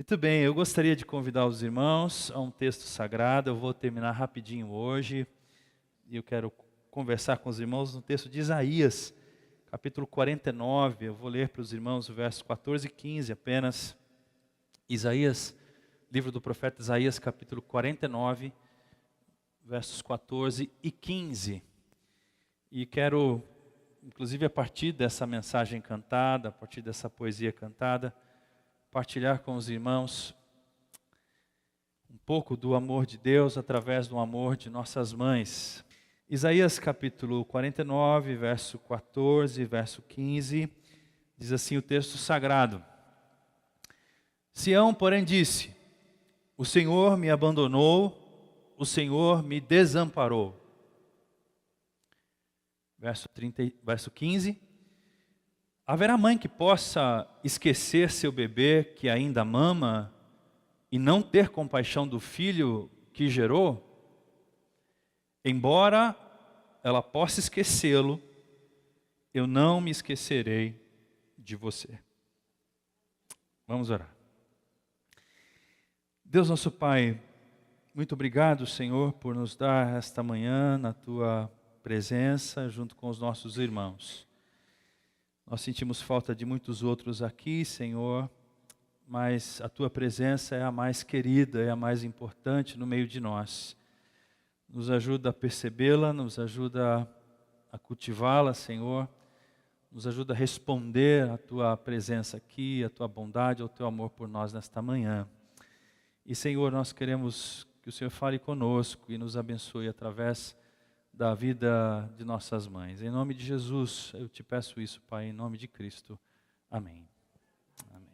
Muito bem, eu gostaria de convidar os irmãos a um texto sagrado. Eu vou terminar rapidinho hoje e eu quero conversar com os irmãos no texto de Isaías, capítulo 49. Eu vou ler para os irmãos o verso 14 e 15 apenas. Isaías, livro do profeta Isaías, capítulo 49, versos 14 e 15. E quero, inclusive a partir dessa mensagem cantada, a partir dessa poesia cantada, partilhar com os irmãos um pouco do amor de Deus através do amor de nossas mães. Isaías capítulo 49, verso 14, verso 15, diz assim o texto sagrado: Sião, porém, disse: o Senhor me abandonou, o Senhor me desamparou. Verso 15: haverá mãe que possa esquecer seu bebê que ainda mama e não ter compaixão do filho que gerou? Embora ela possa esquecê-lo, eu não me esquecerei de você. Vamos orar. Deus nosso Pai, muito obrigado, Senhor, por nos dar esta manhã na Tua presença junto com os nossos irmãos. Nós sentimos falta de muitos outros aqui, Senhor, mas a Tua presença é a mais querida, é a mais importante no meio de nós. Nos ajuda a percebê-la, nos ajuda a cultivá-la, Senhor, nos ajuda a responder à Tua presença aqui, à Tua bondade, ao Teu amor por nós nesta manhã. E, Senhor, nós queremos que o Senhor fale conosco e nos abençoe através da vida de nossas mães. Em nome de Jesus, eu te peço isso, Pai, em nome de Cristo. Amém. Amém.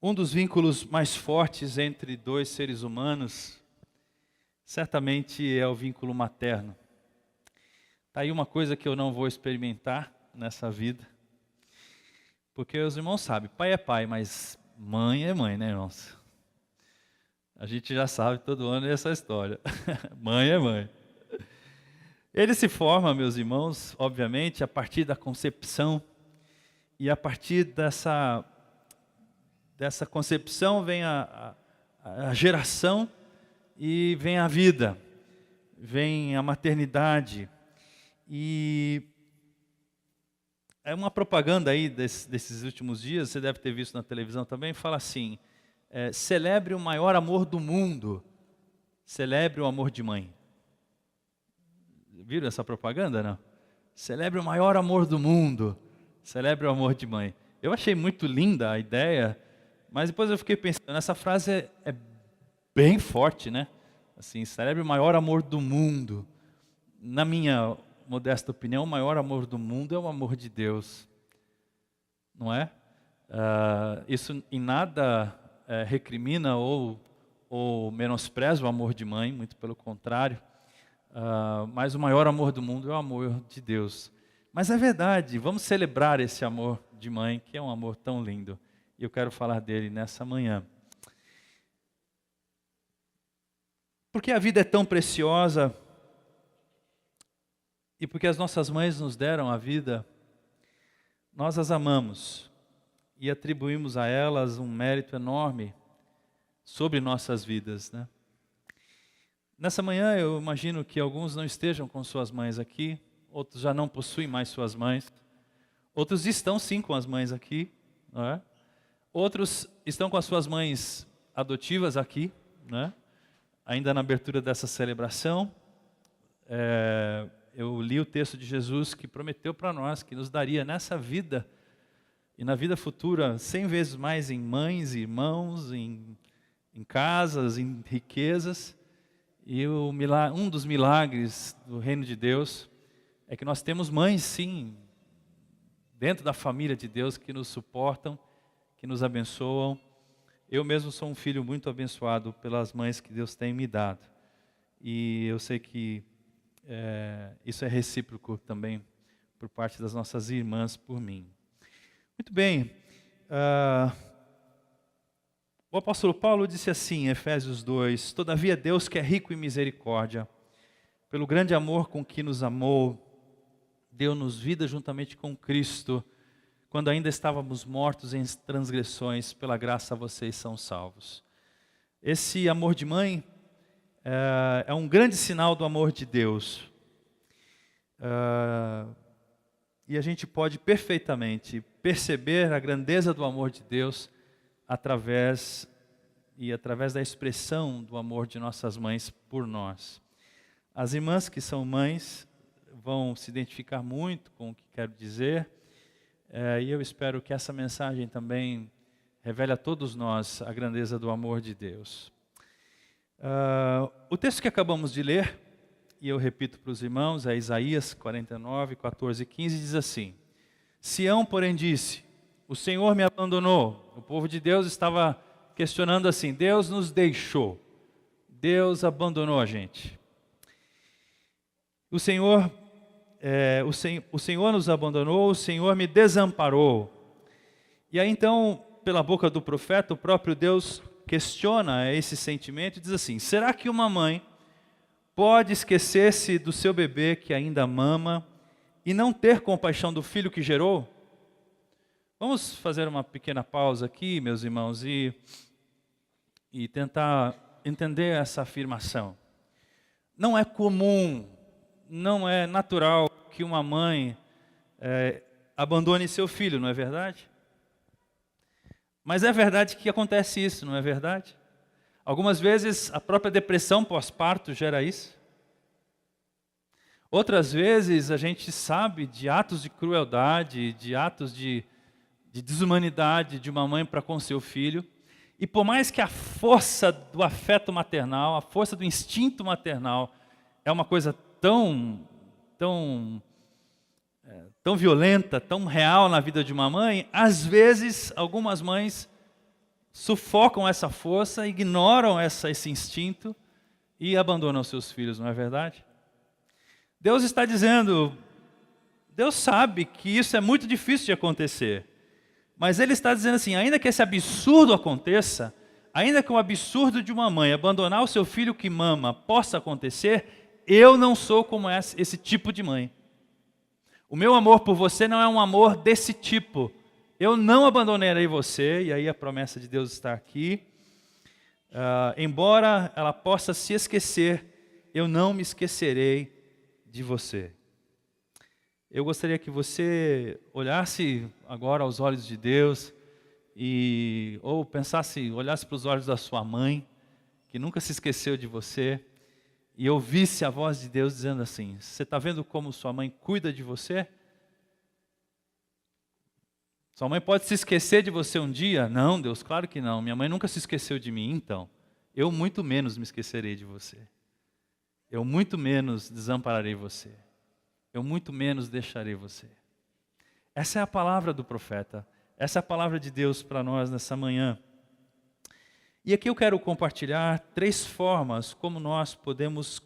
Um dos vínculos mais fortes entre dois seres humanos, certamente é o vínculo materno. Está aí uma coisa que eu não vou experimentar nessa vida, porque os irmãos sabem, pai é pai, mas mãe é mãe, né, irmãos? A gente já sabe todo ano essa história. Mãe é mãe. Ele se forma, meus irmãos, obviamente, a partir da concepção. E a partir dessa concepção vem a geração e vem a vida. Vem a maternidade. E é uma propaganda aí desses últimos dias, você deve ter visto na televisão também, fala assim: celebre o maior amor do mundo, celebre o amor de mãe. Viram essa propaganda, não? Celebre o maior amor do mundo, celebre o amor de mãe. Eu achei muito linda a ideia, mas depois eu fiquei pensando, essa frase é bem forte, né? Assim, celebre o maior amor do mundo. Na minha modesta opinião, o maior amor do mundo é o amor de Deus, não é? Isso em nada recrimina ou menospreza o amor de mãe, muito pelo contrário. Mas o maior amor do mundo é o amor de Deus. Mas é verdade, vamos celebrar esse amor de mãe, que é um amor tão lindo. E eu quero falar dele nessa manhã. Porque a vida é tão preciosa, e porque as nossas mães nos deram a vida, nós as amamos e atribuímos a elas um mérito enorme sobre nossas vidas, né? Nessa manhã eu imagino que alguns não estejam com suas mães aqui, outros já não possuem mais suas mães, outros estão sim com as mães aqui, não é? Outros estão com as suas mães adotivas aqui, né? Ainda na abertura dessa celebração, eu li o texto de Jesus que prometeu para nós que nos daria nessa vida e na vida futura 100 vezes mais em mães, irmãos, em casas, em riquezas. E um dos milagres do reino de Deus é que nós temos mães, sim, dentro da família de Deus, que nos suportam, que nos abençoam. Eu mesmo sou um filho muito abençoado pelas mães que Deus tem me dado. E eu sei que isso é recíproco também por parte das nossas irmãs por mim. Muito bem. O apóstolo Paulo disse assim em Efésios 2: todavia Deus, que é rico em misericórdia, pelo grande amor com que nos amou, deu-nos vida juntamente com Cristo, quando ainda estávamos mortos em transgressões, pela graça vocês são salvos. Esse amor de mãe é um grande sinal do amor de Deus. E a gente pode perfeitamente perceber a grandeza do amor de Deus através da expressão do amor de nossas mães por nós. As irmãs que são mães vão se identificar muito com o que quero dizer, e eu espero que essa mensagem também revele a todos nós a grandeza do amor de Deus. O texto que acabamos de ler, e eu repito para os irmãos, é Isaías 49, 14 e 15, diz assim: Sião, porém, disse, o Senhor me abandonou. O povo de Deus estava questionando assim, Deus nos deixou, Deus abandonou a gente. O Senhor nos abandonou, o Senhor me desamparou. E aí então, pela boca do profeta, o próprio Deus questiona esse sentimento e diz assim, será que uma mãe pode esquecer-se do seu bebê que ainda mama e não ter compaixão do filho que gerou? Vamos fazer uma pequena pausa aqui, meus irmãos, e tentar entender essa afirmação. Não é comum, não é natural que uma mãe abandone seu filho, não é verdade? Mas é verdade que acontece isso, não é verdade? Algumas vezes a própria depressão pós-parto gera isso. Outras vezes a gente sabe de atos de crueldade, de atos de desumanidade de uma mãe para com seu filho. E por mais que a força do afeto maternal, a força do instinto maternal é uma coisa tão violenta, tão real na vida de uma mãe, às vezes algumas mães sufocam essa força, ignoram esse instinto e abandonam seus filhos, não é verdade? Deus está dizendo, Deus sabe que isso é muito difícil de acontecer, mas Ele está dizendo assim, ainda que esse absurdo aconteça, ainda que o absurdo de uma mãe abandonar o seu filho que mama possa acontecer, eu não sou como esse tipo de mãe. O meu amor por você não é um amor desse tipo. Eu não abandonarei você, e aí a promessa de Deus está aqui. Embora ela possa se esquecer, eu não me esquecerei de você. Eu gostaria que você olhasse agora aos olhos de Deus, ou olhasse para os olhos da sua mãe, que nunca se esqueceu de você, e ouvisse a voz de Deus dizendo assim, você está vendo como sua mãe cuida de você? Sua mãe pode se esquecer de você um dia? Não, Deus, claro que não. Minha mãe nunca se esqueceu de mim, então eu muito menos me esquecerei de você. Eu muito menos desampararei você. Eu muito menos deixarei você. Essa é a palavra do profeta. Essa é a palavra de Deus para nós nessa manhã. E aqui eu quero compartilhar 3 formas como nós podemos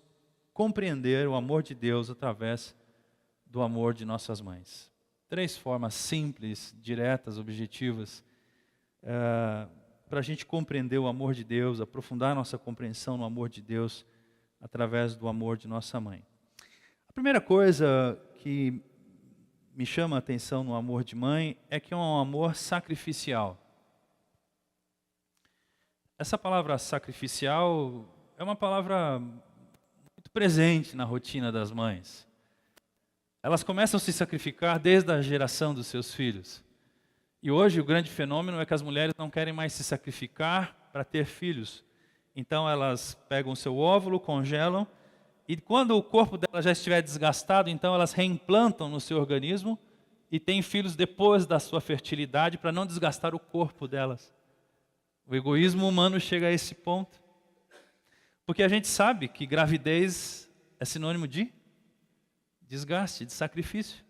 compreender o amor de Deus através do amor de nossas mães. 3 formas simples, diretas, objetivas, para a gente compreender o amor de Deus, aprofundar nossa compreensão no amor de Deus através do amor de nossa mãe. A primeira coisa que me chama a atenção no amor de mãe é que é um amor sacrificial. Essa palavra sacrificial é uma palavra muito presente na rotina das mães. Elas começam a se sacrificar desde a geração dos seus filhos. E hoje o grande fenômeno é que as mulheres não querem mais se sacrificar para ter filhos. Então elas pegam o seu óvulo, congelam, e quando o corpo dela já estiver desgastado, então elas reimplantam no seu organismo e têm filhos depois da sua fertilidade para não desgastar o corpo delas. O egoísmo humano chega a esse ponto. Porque a gente sabe que gravidez é sinônimo de desgaste, de sacrifício.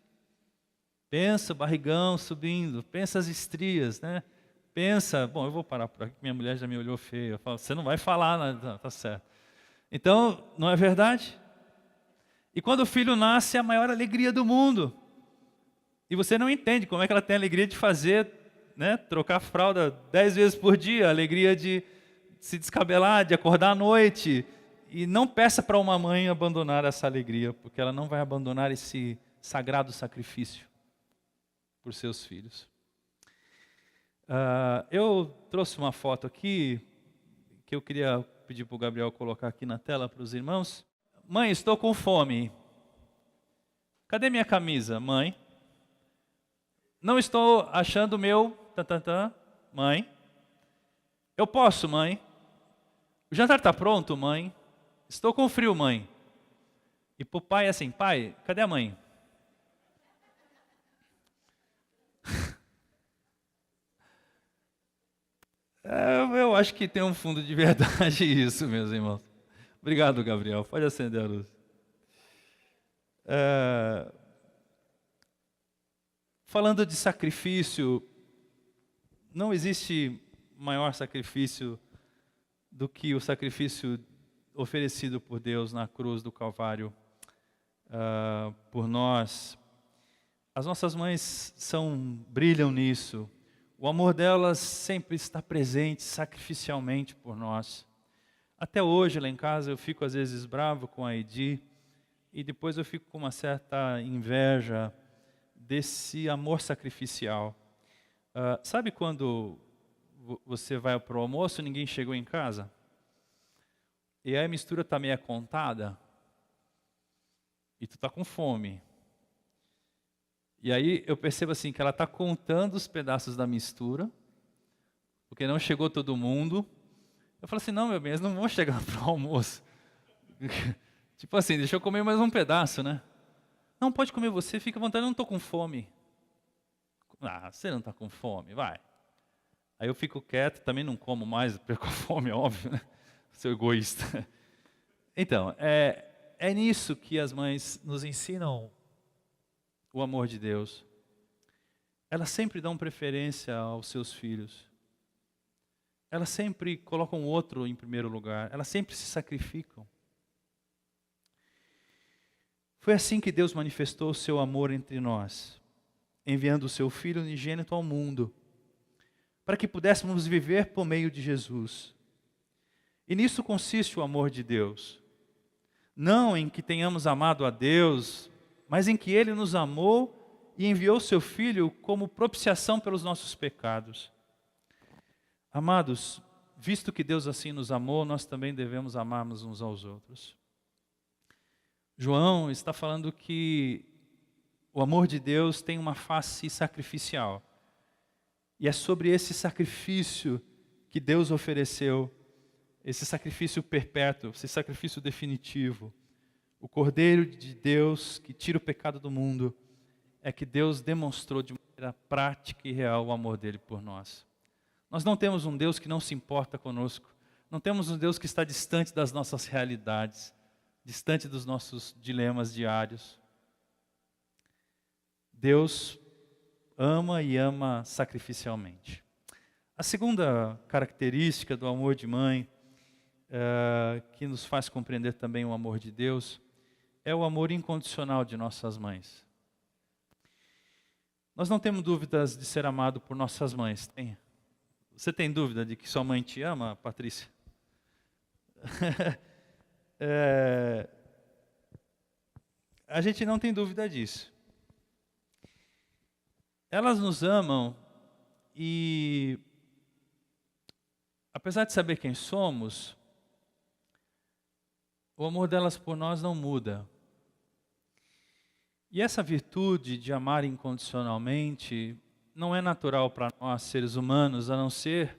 Pensa o barrigão subindo, pensa as estrias, né? Pensa, bom, eu vou parar por aqui, minha mulher já me olhou feio. Eu falo, você não vai falar, né? Tá certo. Então, não é verdade? E quando o filho nasce, é a maior alegria do mundo. E você não entende como é que ela tem a alegria de fazer, né? Trocar fralda 10 vezes por dia, a alegria de se descabelar, de acordar à noite. E não peça para uma mãe abandonar essa alegria, porque ela não vai abandonar esse sagrado sacrifício. por seus filhos. Eu trouxe uma foto aqui que eu queria pedir para o Gabriel colocar aqui na tela para os irmãos. Mãe, estou com fome. Cadê minha camisa, mãe? Não estou achando o meu... Mãe. Eu posso, mãe. O jantar está pronto, mãe. Estou com frio, mãe. E para o pai é assim, pai, cadê a mãe? Eu acho que tem um fundo de verdade isso, meus irmãos. Obrigado, Gabriel. Pode acender a luz. Falando de sacrifício, não existe maior sacrifício do que o sacrifício oferecido por Deus na cruz do Calvário por nós. As nossas mães brilham nisso. O amor delas sempre está presente sacrificialmente por nós. Até hoje, lá em casa, eu fico às vezes bravo com a Edi e depois eu fico com uma certa inveja desse amor sacrificial. Sabe quando você vai para o almoço e ninguém chegou em casa? E aí a mistura está meio contada e tu está com fome. E aí eu percebo assim que ela está contando os pedaços da mistura, porque não chegou todo mundo. Eu falo assim, não, meu bem, eles não vão chegar para o almoço. Tipo assim, deixa eu comer mais um pedaço, né? Não, pode comer você, fica à vontade, eu não estou com fome. Você não está com fome, vai. Aí eu fico quieto, também não como mais, perco a fome, óbvio, né? Sou egoísta. Então, é nisso que as mães nos ensinam o amor de Deus. Elas sempre dão preferência aos seus filhos. Elas sempre colocam o outro em primeiro lugar. Elas sempre se sacrificam. Foi assim que Deus manifestou o seu amor entre nós, enviando o seu Filho unigênito ao mundo, para que pudéssemos viver por meio de Jesus. E nisso consiste o amor de Deus. Não em que tenhamos amado a Deus, mas em que Ele nos amou e enviou seu Filho como propiciação pelos nossos pecados. Amados, visto que Deus assim nos amou, nós também devemos amarmos uns aos outros. João está falando que o amor de Deus tem uma face sacrificial. E é sobre esse sacrifício que Deus ofereceu, esse sacrifício perpétuo, esse sacrifício definitivo. O Cordeiro de Deus que tira o pecado do mundo, é que Deus demonstrou de maneira prática e real o amor dele por nós. Nós não temos um Deus que não se importa conosco. Não temos um Deus que está distante das nossas realidades, distante dos nossos dilemas diários. Deus ama e ama sacrificialmente. A segunda característica do amor de mãe, que nos faz compreender também o amor de Deus, é o amor incondicional de nossas mães. Nós não temos dúvidas de ser amado por nossas mães, tem? Você tem dúvida de que sua mãe te ama, Patrícia? A gente não tem dúvida disso. Elas nos amam e, apesar de saber quem somos, o amor delas por nós não muda. E essa virtude de amar incondicionalmente não é natural para nós, seres humanos, a não ser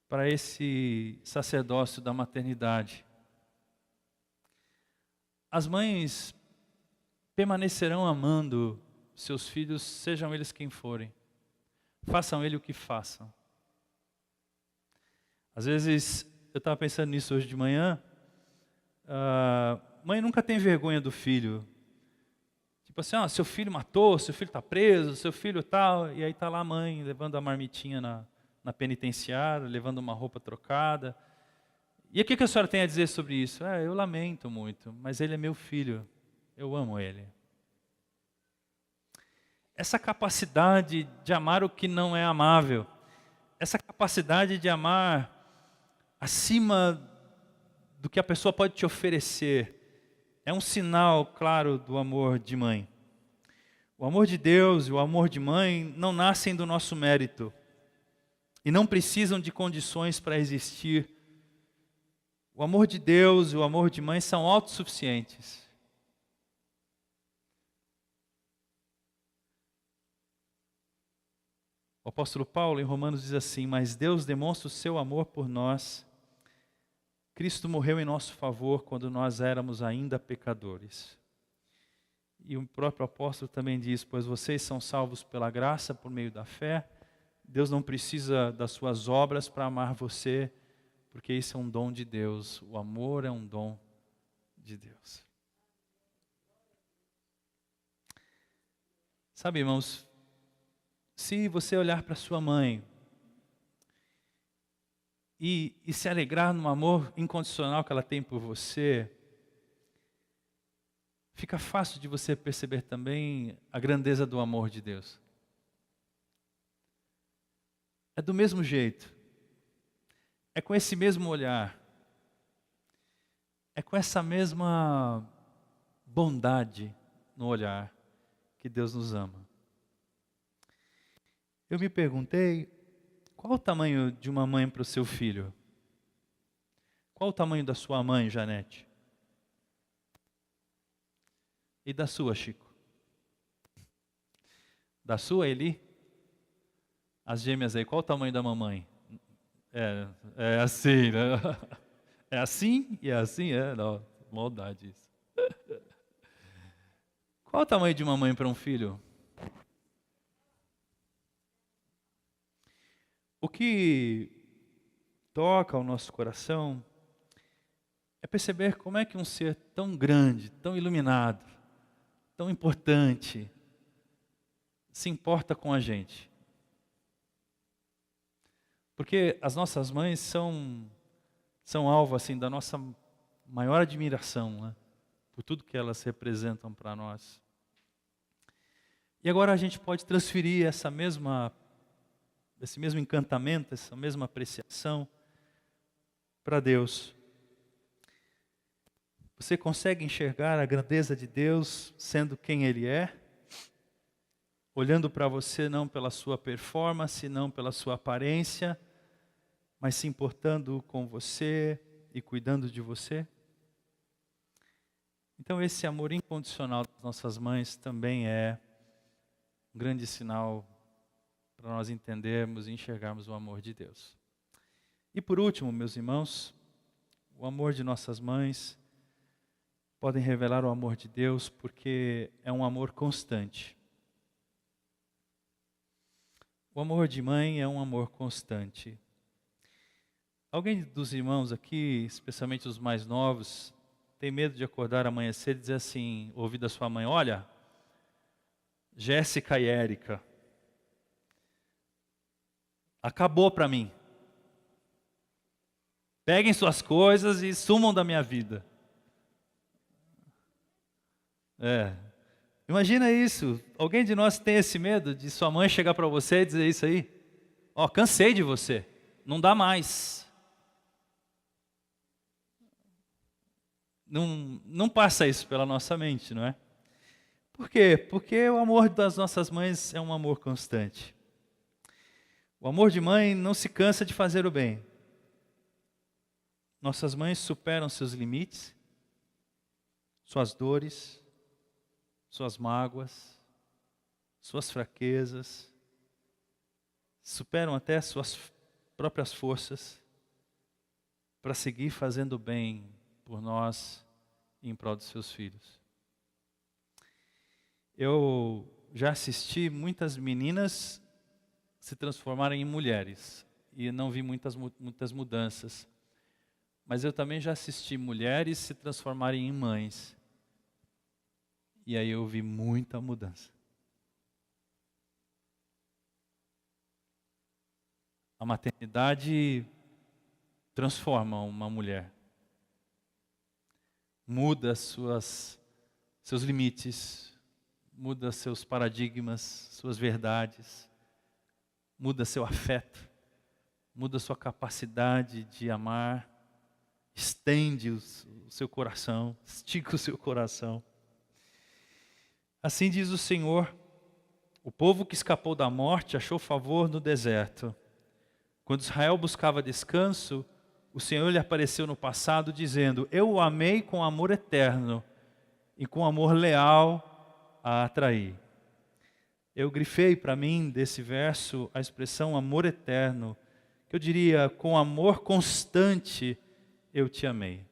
para esse sacerdócio da maternidade. As mães permanecerão amando seus filhos, sejam eles quem forem. Façam ele o que façam. Às vezes, eu estava pensando nisso hoje de manhã, mãe nunca tem vergonha do filho. Tipo assim, seu filho matou, seu filho está preso, seu filho tal, e aí está lá a mãe levando a marmitinha na penitenciária, levando uma roupa trocada. E o que a senhora tem a dizer sobre isso? Eu lamento muito, mas ele é meu filho, eu amo ele. Essa capacidade de amar o que não é amável, essa capacidade de amar acima do que a pessoa pode te oferecer, é um sinal claro do amor de mãe. O amor de Deus e o amor de mãe não nascem do nosso mérito e não precisam de condições para existir. O amor de Deus e o amor de mãe são autossuficientes. O apóstolo Paulo, em Romanos, diz assim: mas Deus demonstra o seu amor por nós. Cristo morreu em nosso favor quando nós éramos ainda pecadores. E o próprio apóstolo também diz: pois vocês são salvos pela graça por meio da fé. Deus não precisa das suas obras para amar você, porque isso é um dom de Deus. O amor é um dom de Deus. Sabe, irmãos, se você olhar para sua mãe e se alegrar no amor incondicional que ela tem por você, fica fácil de você perceber também a grandeza do amor de Deus. É do mesmo jeito, é com esse mesmo olhar, é com essa mesma bondade no olhar que Deus nos ama. Eu me perguntei, qual o tamanho de uma mãe para o seu filho? Qual o tamanho da sua mãe, Janete? E da sua, Chico? Da sua, Eli? As gêmeas aí, qual o tamanho da mamãe? É assim, né? É assim e é assim, não, maldade isso. Qual o tamanho de uma mãe para um filho? O que toca o nosso coração é perceber como é que um ser tão grande, tão iluminado, tão importante, se importa com a gente. Porque as nossas mães são alvo assim, da nossa maior admiração, né? Por tudo que elas representam para nós. E agora a gente pode transferir esse mesmo encantamento, essa mesma apreciação para Deus. Você consegue enxergar a grandeza de Deus sendo quem Ele é? Olhando para você não pela sua performance, não pela sua aparência, mas se importando com você e cuidando de você? Então esse amor incondicional das nossas mães também é um grande sinal para nós entendermos e enxergarmos o amor de Deus. E por último, meus irmãos, o amor de nossas mães podem revelar o amor de Deus porque é um amor constante. O amor de mãe é um amor constante. Alguém dos irmãos aqui, especialmente os mais novos, tem medo de acordar amanhã cedo e dizer assim, ouvir da sua mãe: olha, Jéssica e Érica, acabou para mim. Peguem suas coisas e sumam da minha vida. Imagina isso. Alguém de nós tem esse medo de sua mãe chegar para você e dizer isso aí? Ó, cansei de você, não dá mais. Não passa isso pela nossa mente, não é? Por quê? Porque o amor das nossas mães é um amor constante. O amor de mãe não se cansa de fazer o bem. Nossas mães superam seus limites, suas dores, suas mágoas, suas fraquezas, superam até suas próprias forças para seguir fazendo bem por nós e em prol dos seus filhos. Eu já assisti muitas meninas se transformarem em mulheres e não vi muitas mudanças. Mas eu também já assisti mulheres se transformarem em mães. E aí eu vi muita mudança. A maternidade transforma uma mulher. Muda seus limites, muda seus paradigmas, suas verdades, muda seu afeto, muda sua capacidade de amar, estende o seu coração, estica o seu coração. Assim diz o Senhor: O povo que escapou da morte achou favor no deserto. Quando Israel buscava descanso, o Senhor lhe apareceu no passado dizendo: eu o amei com amor eterno e com amor leal a atraí. Eu grifei para mim desse verso a expressão amor eterno, que eu diria, com amor constante eu te amei.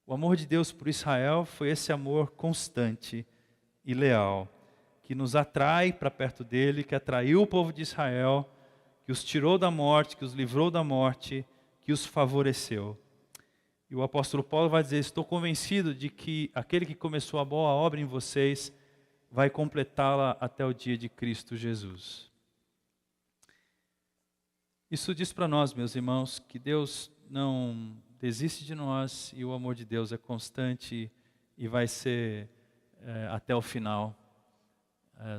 O amor de Deus por Israel foi esse amor constante e leal, que nos atrai para perto dele, que atraiu o povo de Israel, que os tirou da morte, que os livrou da morte, que os favoreceu. E o apóstolo Paulo vai dizer: estou convencido de que aquele que começou a boa obra em vocês vai completá-la até o dia de Cristo Jesus. Isso diz para nós, meus irmãos, que Deus não desiste de nós e o amor de Deus é constante e vai ser até o final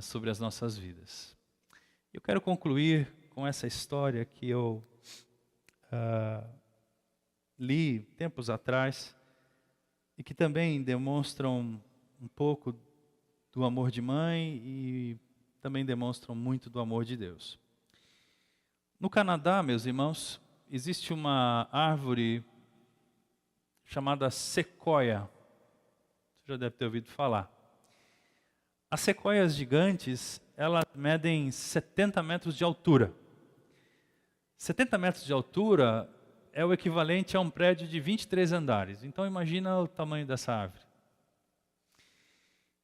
sobre as nossas vidas. Eu quero concluir com essa história que eu li tempos atrás e que também demonstram um pouco do amor de mãe e também demonstram muito do amor de Deus. No Canadá, meus irmãos, existe uma árvore chamada sequoia. Você já deve ter ouvido falar. As sequoias gigantes, elas medem 70 metros de altura. 70 metros de altura é o equivalente a um prédio de 23 andares. Então imagina o tamanho dessa árvore.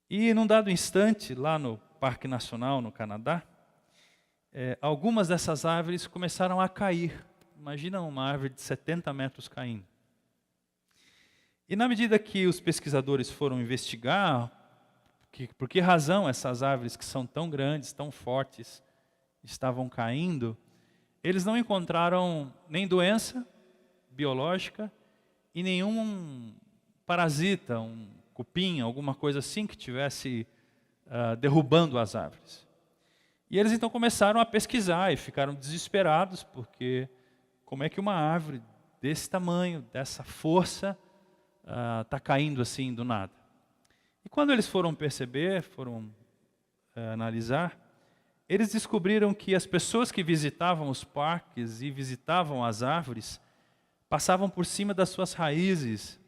E num dado instante, lá no Parque Nacional, no Canadá, algumas dessas árvores começaram a cair. Imagina uma árvore de 70 metros caindo. E na medida que os pesquisadores foram investigar por que razão essas árvores que são tão grandes, tão fortes, estavam caindo, eles não encontraram nem doença biológica e nenhum parasita, um cupim, alguma coisa assim que estivesse derrubando as árvores. E eles então começaram a pesquisar e ficaram desesperados, porque como é que uma árvore desse tamanho, dessa força, está caindo assim do nada? E quando eles foram perceber, foram analisar, eles descobriram que as pessoas que visitavam os parques e visitavam as árvores passavam por cima das suas raízes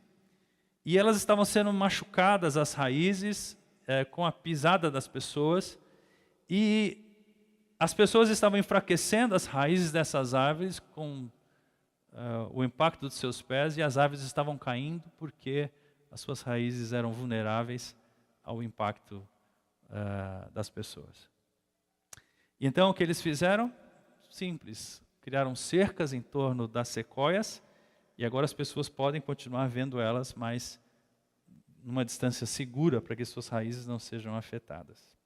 e elas estavam sendo machucadas, as raízes, com a pisada das pessoas, e as pessoas estavam enfraquecendo as raízes dessas árvores com o impacto dos seus pés, e as árvores estavam caindo porque as suas raízes eram vulneráveis ao impacto das pessoas. E então o que eles fizeram? Simples, criaram cercas em torno das sequoias, e agora as pessoas podem continuar vendo elas, mas numa distância segura, para que suas raízes não sejam afetadas.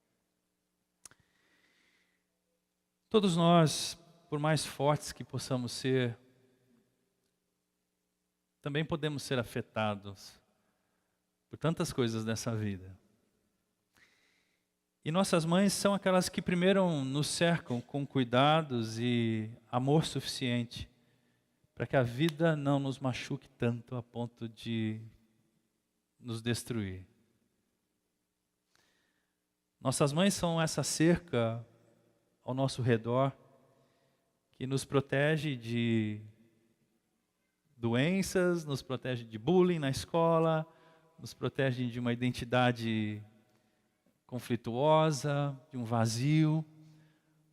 Todos nós, por mais fortes que possamos ser, também podemos ser afetados por tantas coisas nessa vida. E nossas mães são aquelas que primeiro nos cercam com cuidados e amor suficiente para que a vida não nos machuque tanto a ponto de nos destruir. Nossas mães são essa cerca ao nosso redor que nos protege de doenças, nos protege de bullying na escola, nos protege de uma identidade conflituosa, de um vazio,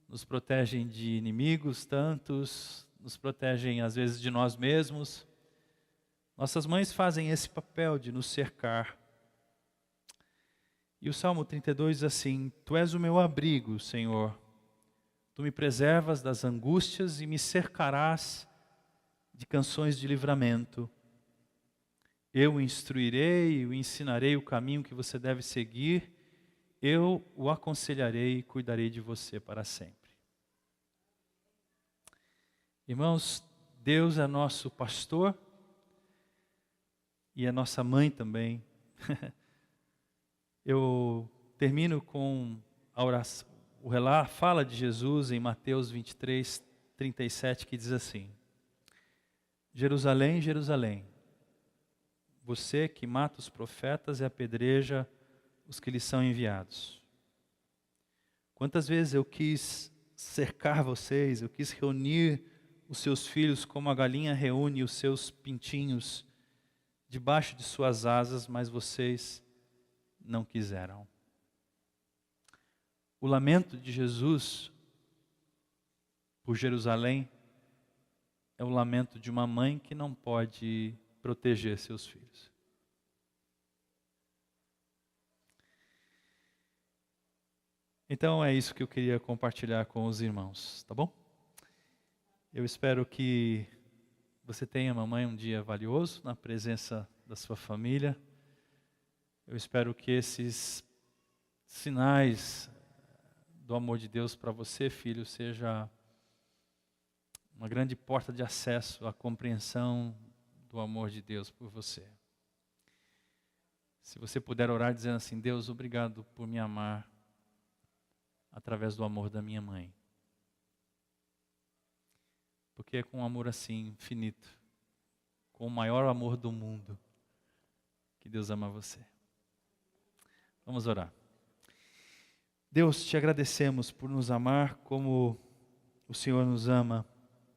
nos protegem de inimigos tantos, nos protegem às vezes de nós mesmos. Nossas mães fazem esse papel de nos cercar. E o Salmo 32 diz assim: Tu és o meu abrigo, Senhor. Tu me preservas das angústias e me cercarás de canções de livramento. Eu o instruirei e o ensinarei o caminho que você deve seguir. Eu o aconselharei e cuidarei de você para sempre. Irmãos, Deus é nosso pastor e é nossa mãe também. Eu termino com a oração. O relato fala de Jesus em Mateus 23, 37, que diz assim: Jerusalém, Jerusalém, você que mata os profetas e apedreja os que lhes são enviados. Quantas vezes eu quis cercar vocês, eu quis reunir os seus filhos como a galinha reúne os seus pintinhos debaixo de suas asas, mas vocês não quiseram. O lamento de Jesus por Jerusalém é o lamento de uma mãe que não pode proteger seus filhos. Então é isso que eu queria compartilhar com os irmãos, tá bom? Eu espero que você tenha, mamãe, um dia valioso na presença da sua família. Eu espero que esses sinais do amor de Deus para você, filho, seja uma grande porta de acesso à compreensão do amor de Deus por você. Se você puder orar dizendo assim: Deus, obrigado por me amar através do amor da minha mãe. Porque é com um amor assim, infinito, com o maior amor do mundo, que Deus ama você. Vamos orar. Deus, te agradecemos por nos amar como o Senhor nos ama,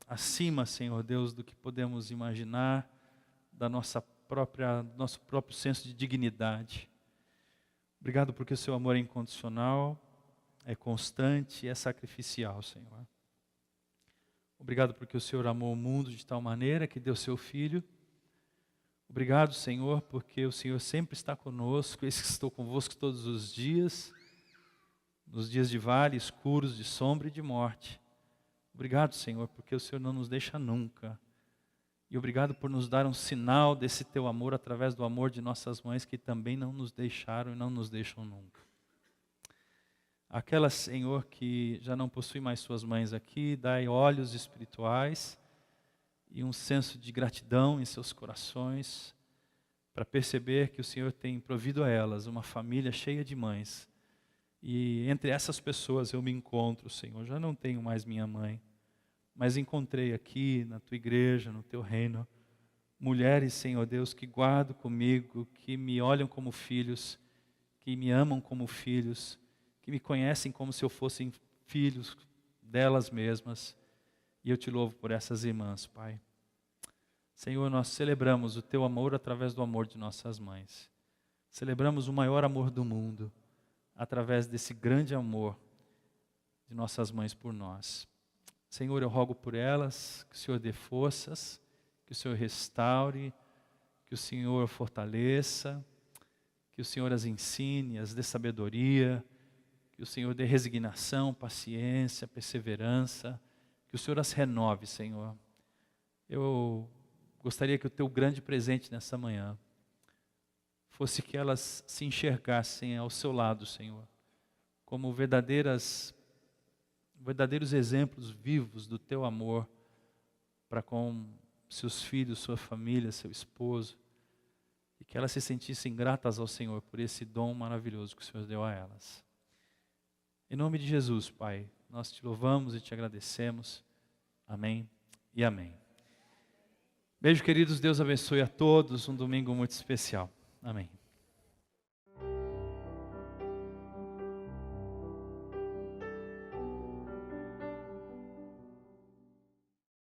acima, Senhor Deus, do que podemos imaginar, do nosso próprio senso de dignidade. Obrigado porque o seu amor é incondicional, é constante e é sacrificial, Senhor. Obrigado porque o Senhor amou o mundo de tal maneira que deu seu Filho. Obrigado, Senhor, porque o Senhor sempre está conosco, eis que estou convosco todos os dias, nos dias de vale, escuros, de sombra e de morte. Obrigado, Senhor, porque o Senhor não nos deixa nunca. E obrigado por nos dar um sinal desse teu amor através do amor de nossas mães que também não nos deixaram e não nos deixam nunca. Aquela, Senhor, que já não possui mais suas mães aqui, dai olhos espirituais e um senso de gratidão em seus corações para perceber que o Senhor tem provido a elas uma família cheia de mães. E entre essas pessoas eu me encontro, Senhor. Já não tenho mais minha mãe, mas encontrei aqui na tua igreja, no teu reino, mulheres, Senhor Deus, que guardam comigo, que me olham como filhos, que me amam como filhos, que me conhecem como se eu fossem filhos delas mesmas. E eu te louvo por essas irmãs, Pai. Senhor, nós celebramos o teu amor através do amor de nossas mães. Celebramos o maior amor do mundo através desse grande amor de nossas mães por nós. Senhor, eu rogo por elas, que o Senhor dê forças, que o Senhor restaure, que o Senhor fortaleça, que o Senhor as ensine, as dê sabedoria, que o Senhor dê resignação, paciência, perseverança, que o Senhor as renove, Senhor. Eu gostaria que o teu grande presente nessa manhã fosse que elas se enxergassem ao seu lado, Senhor, como verdadeiros exemplos vivos do teu amor para com seus filhos, sua família, seu esposo, e que elas se sentissem gratas ao Senhor por esse dom maravilhoso que o Senhor deu a elas. Em nome de Jesus, Pai, nós te louvamos e te agradecemos. Amém e amém. Beijo, queridos. Deus abençoe a todos. Um domingo muito especial. Amém.